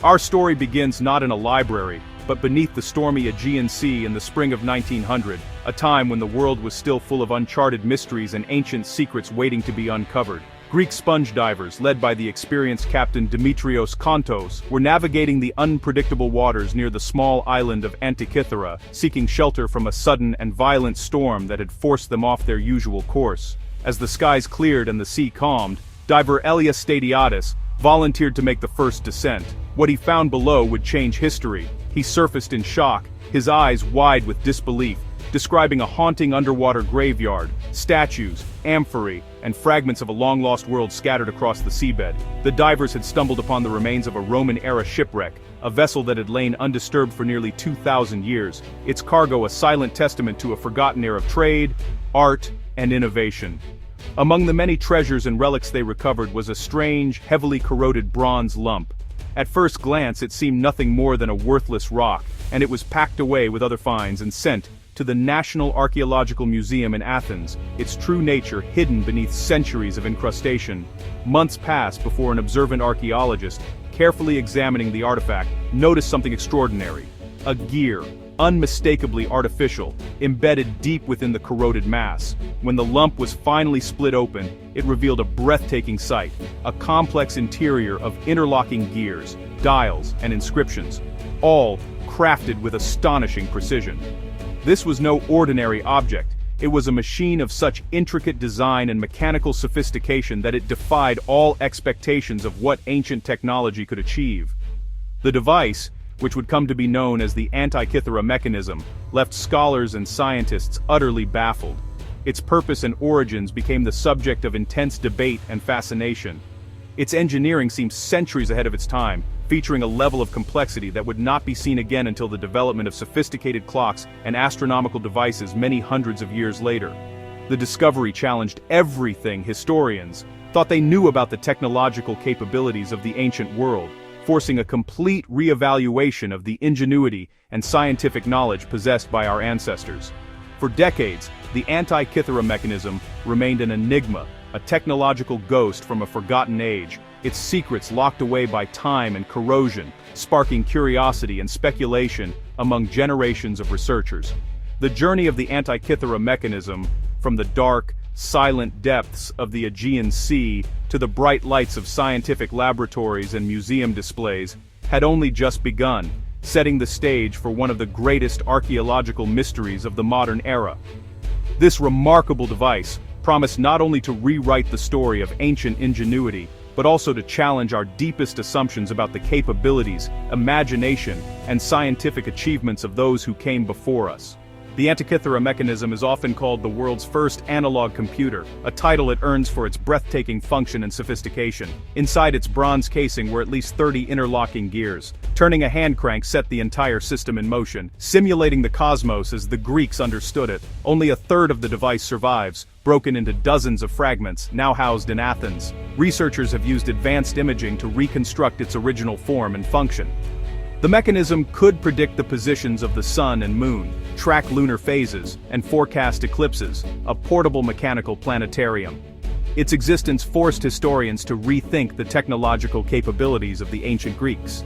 Our story begins not in a library, but beneath the stormy Aegean Sea in the spring of 1900, a time when the world was still full of uncharted mysteries and ancient secrets waiting to be uncovered. Greek sponge divers, led by the experienced captain Dimitrios Kontos, were navigating the unpredictable waters near the small island of Antikythera, seeking shelter from a sudden and violent storm that had forced them off their usual course. As the skies cleared and the sea calmed, diver Elias Stadiatis volunteered to make the first descent. What he found below would change history. He surfaced in shock, his eyes wide with disbelief, describing a haunting underwater graveyard, statues, amphorae, and fragments of a long-lost world scattered across the seabed. The divers had stumbled upon the remains of a Roman-era shipwreck, a vessel that had lain undisturbed for nearly 2,000 years, its cargo a silent testament to a forgotten era of trade, art, and innovation. Among the many treasures and relics they recovered was a strange, heavily corroded bronze lump. At first glance it seemed nothing more than a worthless rock, and it was packed away with other finds and sent to the National Archaeological Museum in Athens, its true nature hidden beneath centuries of incrustation. Months passed before an observant archaeologist, carefully examining the artifact, noticed something extraordinary. A gear, unmistakably artificial, embedded deep within the corroded mass. When the lump was finally split open, it revealed a breathtaking sight, a complex interior of interlocking gears, dials, and inscriptions, all crafted with astonishing precision. This was no ordinary object. It was a machine of such intricate design and mechanical sophistication that it defied all expectations of what ancient technology could achieve. The device, which would come to be known as the Antikythera mechanism, left scholars and scientists utterly baffled. Its purpose and origins became the subject of intense debate and fascination. Its engineering seemed centuries ahead of its time, featuring a level of complexity that would not be seen again until the development of sophisticated clocks and astronomical devices many hundreds of years later. The discovery challenged everything historians thought they knew about the technological capabilities of the ancient world, forcing a complete re-evaluation of the ingenuity and scientific knowledge possessed by our ancestors. For decades, the Antikythera mechanism remained an enigma, a technological ghost from a forgotten age, its secrets locked away by time and corrosion, sparking curiosity and speculation among generations of researchers. The journey of the Antikythera mechanism, from the dark, silent depths of the Aegean Sea to the bright lights of scientific laboratories and museum displays, had only just begun, setting the stage for one of the greatest archaeological mysteries of the modern era. This remarkable device promised not only to rewrite the story of ancient ingenuity, but also to challenge our deepest assumptions about the capabilities, imagination, and scientific achievements of those who came before us. The Antikythera mechanism is often called the world's first analog computer, a title it earns for its breathtaking function and sophistication. Inside its bronze casing were at least 30 interlocking gears. Turning a hand crank set the entire system in motion, simulating the cosmos as the Greeks understood it. Only a third of the device survives, broken into dozens of fragments, now housed in Athens. Researchers have used advanced imaging to reconstruct its original form and function. The mechanism could predict the positions of the sun and moon, track lunar phases, and forecast eclipses, a portable mechanical planetarium. Its existence forced historians to rethink the technological capabilities of the ancient Greeks.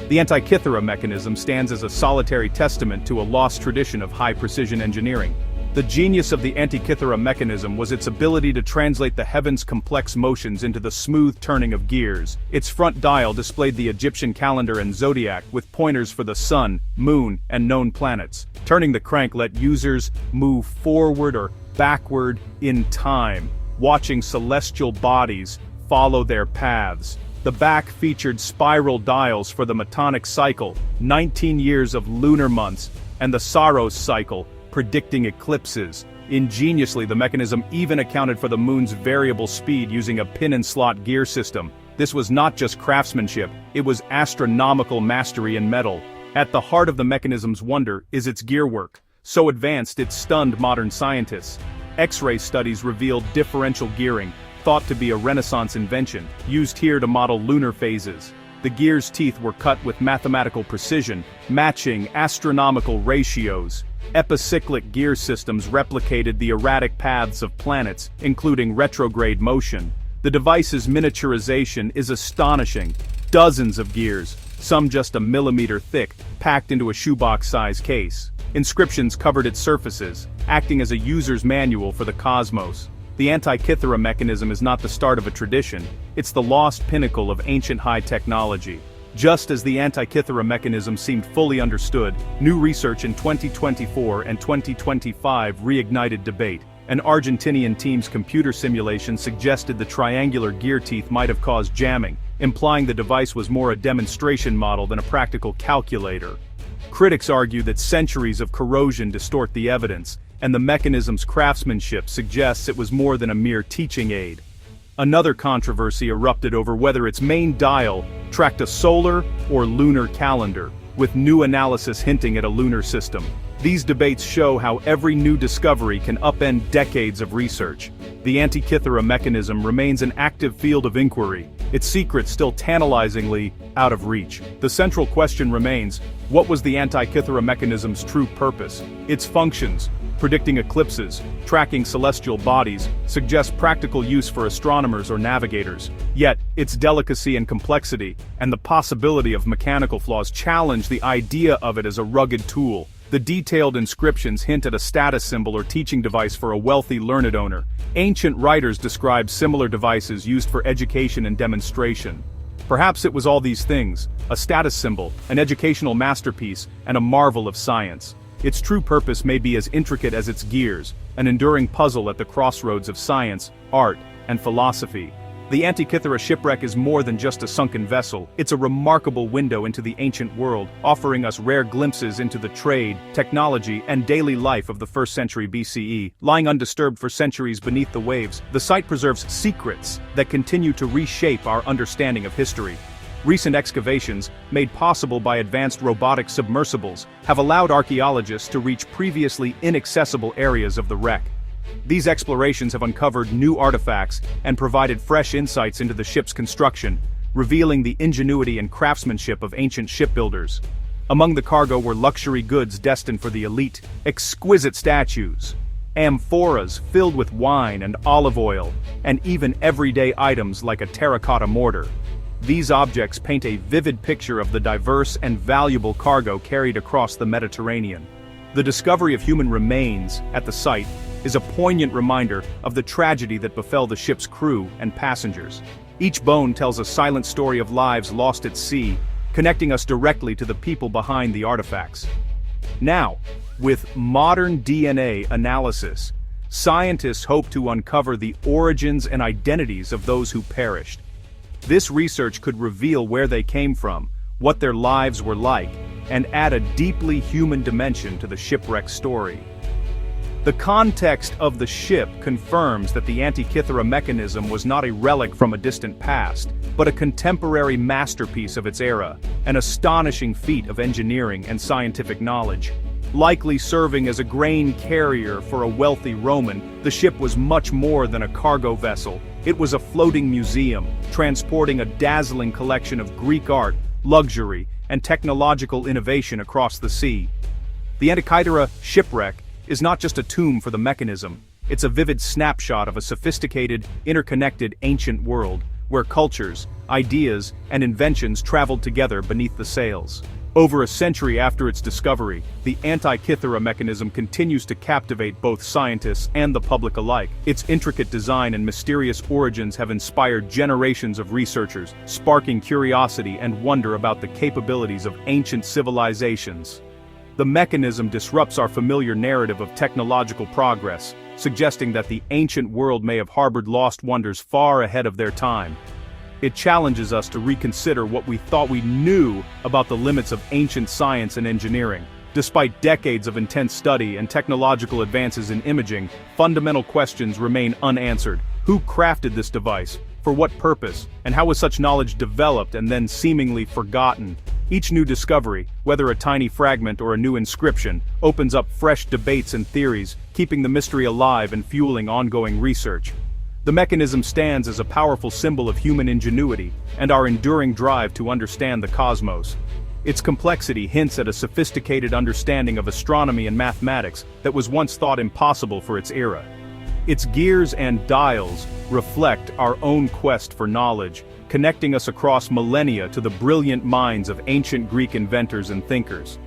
The Antikythera mechanism stands as a solitary testament to a lost tradition of high-precision engineering. The genius of the Antikythera mechanism was its ability to translate the heavens' complex motions into the smooth turning of gears. Its front dial displayed the Egyptian calendar and zodiac with pointers for the sun, moon, and known planets. Turning the crank let users move forward or backward in time, watching celestial bodies follow their paths. The back featured spiral dials for the Metonic cycle, 19 years of lunar months, and the Saros cycle, predicting eclipses. Ingeniously, the mechanism even accounted for the moon's variable speed using a pin-and-slot gear system. This was not just craftsmanship, it was astronomical mastery in metal. At the heart of the mechanism's wonder is its gearwork, so advanced it stunned modern scientists. X-ray studies revealed differential gearing, thought to be a Renaissance invention, used here to model lunar phases. The gear's teeth were cut with mathematical precision, matching astronomical ratios. Epicyclic gear systems replicated the erratic paths of planets, including retrograde motion. The device's miniaturization is astonishing. Dozens of gears, some just a millimeter thick, packed into a shoebox-size case. Inscriptions covered its surfaces, acting as a user's manual for the cosmos. The Antikythera mechanism is not the start of a tradition, it's the lost pinnacle of ancient high technology. Just as the Antikythera mechanism seemed fully understood, new research in 2024 and 2025 reignited debate. An Argentinian team's computer simulation suggested the triangular gear teeth might have caused jamming, implying the device was more a demonstration model than a practical calculator. Critics argue that centuries of corrosion distort the evidence, and the mechanism's craftsmanship suggests it was more than a mere teaching aid. Another controversy erupted over whether its main dial tracked a solar or lunar calendar, with new analysis hinting at a lunar system. These debates show how every new discovery can upend decades of research. The Antikythera mechanism remains an active field of inquiry, its secrets still tantalizingly out of reach. The central question remains, what was the Antikythera mechanism's true purpose? Its functions, predicting eclipses, tracking celestial bodies, suggest practical use for astronomers or navigators. Yet, its delicacy and complexity, and the possibility of mechanical flaws challenge the idea of it as a rugged tool. The detailed inscriptions hint at a status symbol or teaching device for a wealthy, learned owner. Ancient writers describe similar devices used for education and demonstration. Perhaps it was all these things, a status symbol, an educational masterpiece, and a marvel of science. Its true purpose may be as intricate as its gears, an enduring puzzle at the crossroads of science, art, and philosophy. The Antikythera shipwreck is more than just a sunken vessel, it's a remarkable window into the ancient world, offering us rare glimpses into the trade, technology, and daily life of the 1st century BCE. Lying undisturbed for centuries beneath the waves, the site preserves secrets that continue to reshape our understanding of history. Recent excavations, made possible by advanced robotic submersibles, have allowed archaeologists to reach previously inaccessible areas of the wreck. These explorations have uncovered new artifacts and provided fresh insights into the ship's construction, revealing the ingenuity and craftsmanship of ancient shipbuilders. Among the cargo were luxury goods destined for the elite, exquisite statues, amphoras filled with wine and olive oil, and even everyday items like a terracotta mortar. These objects paint a vivid picture of the diverse and valuable cargo carried across the Mediterranean. The discovery of human remains at the site is a poignant reminder of the tragedy that befell the ship's crew and passengers. Each bone tells a silent story of lives lost at sea, connecting us directly to the people behind the artifacts. Now, with modern DNA analysis, scientists hope to uncover the origins and identities of those who perished. This research could reveal where they came from, what their lives were like, and add a deeply human dimension to the shipwreck story. The context of the ship confirms that the Antikythera mechanism was not a relic from a distant past, but a contemporary masterpiece of its era, an astonishing feat of engineering and scientific knowledge. Likely serving as a grain carrier for a wealthy Roman, the ship was much more than a cargo vessel. It was a floating museum, transporting a dazzling collection of Greek art, luxury, and technological innovation across the sea. The Antikythera shipwreck is not just a tomb for the mechanism, it's a vivid snapshot of a sophisticated, interconnected ancient world, where cultures, ideas, and inventions traveled together beneath the sails. Over a century after its discovery, the Antikythera mechanism continues to captivate both scientists and the public alike. Its intricate design and mysterious origins have inspired generations of researchers, sparking curiosity and wonder about the capabilities of ancient civilizations. The mechanism disrupts our familiar narrative of technological progress, suggesting that the ancient world may have harbored lost wonders far ahead of their time. It challenges us to reconsider what we thought we knew about the limits of ancient science and engineering. Despite decades of intense study and technological advances in imaging, fundamental questions remain unanswered. Who crafted this device? For what purpose? And how was such knowledge developed and then seemingly forgotten? Each new discovery, whether a tiny fragment or a new inscription, opens up fresh debates and theories, keeping the mystery alive and fueling ongoing research. The mechanism stands as a powerful symbol of human ingenuity and our enduring drive to understand the cosmos. Its complexity hints at a sophisticated understanding of astronomy and mathematics that was once thought impossible for its era. Its gears and dials reflect our own quest for knowledge, connecting us across millennia to the brilliant minds of ancient Greek inventors and thinkers.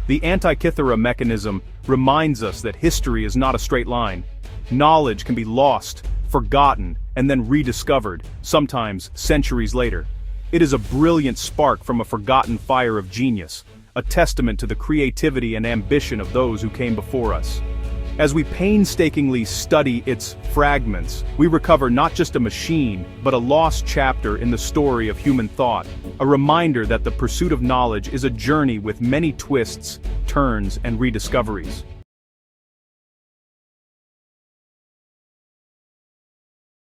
The Antikythera mechanism reminds us that history is not a straight line. Knowledge can be lost, forgotten, and then rediscovered, sometimes centuries later. It is a brilliant spark from a forgotten fire of genius, a testament to the creativity and ambition of those who came before us. As we painstakingly study its fragments, we recover not just a machine, but a lost chapter in the story of human thought, a reminder that the pursuit of knowledge is a journey with many twists, turns, and rediscoveries.